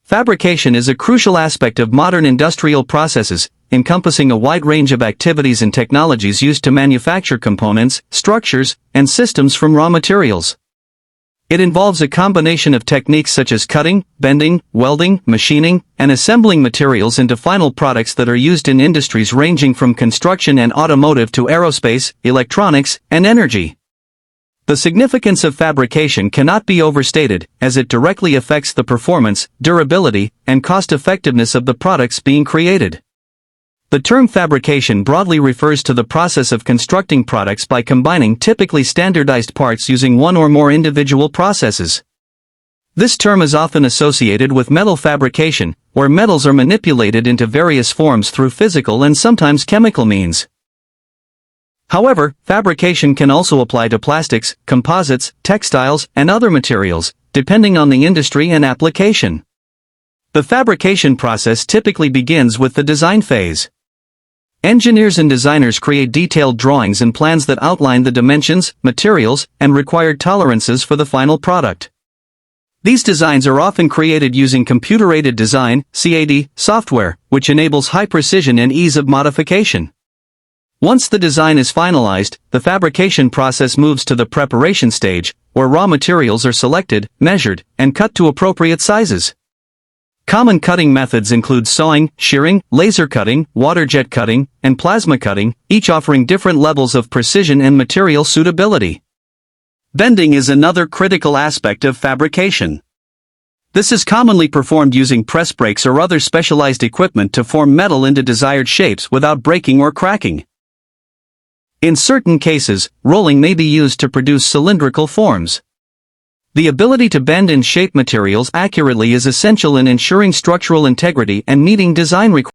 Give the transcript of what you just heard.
Fabrication is a crucial aspect of modern industrial processes, encompassing a wide range of activities and technologies used to manufacture components, structures, and systems from raw materials. It involves a combination of techniques such as cutting, bending, welding, machining, and assembling materials into final products that are used in industries ranging from construction and automotive to aerospace, electronics, and energy. The significance of fabrication cannot be overstated, as it directly affects the performance, durability, and cost-effectiveness of the products being created. The term fabrication broadly refers to the process of constructing products by combining typically standardized parts using one or more individual processes. This term is often associated with metal fabrication, where metals are manipulated into various forms through physical and sometimes chemical means. However, fabrication can also apply to plastics, composites, textiles, and other materials, depending on the industry and application. The fabrication process typically begins with the design phase. Engineers and designers create detailed drawings and plans that outline the dimensions, materials, and required tolerances for the final product. These designs are often created using computer-aided design (CAD) software, which enables high precision and ease of modification. Once the design is finalized, the fabrication process moves to the preparation stage, where raw materials are selected, measured, and cut to appropriate sizes. Common cutting methods include sawing, shearing, laser cutting, water jet cutting, and plasma cutting, each offering different levels of precision and material suitability. Bending is another critical aspect of fabrication. This is commonly performed using press brakes or other specialized equipment to form metal into desired shapes without breaking or cracking. In certain cases, rolling may be used to produce cylindrical forms. The ability to bend and shape materials accurately is essential in ensuring structural integrity and meeting design requirements.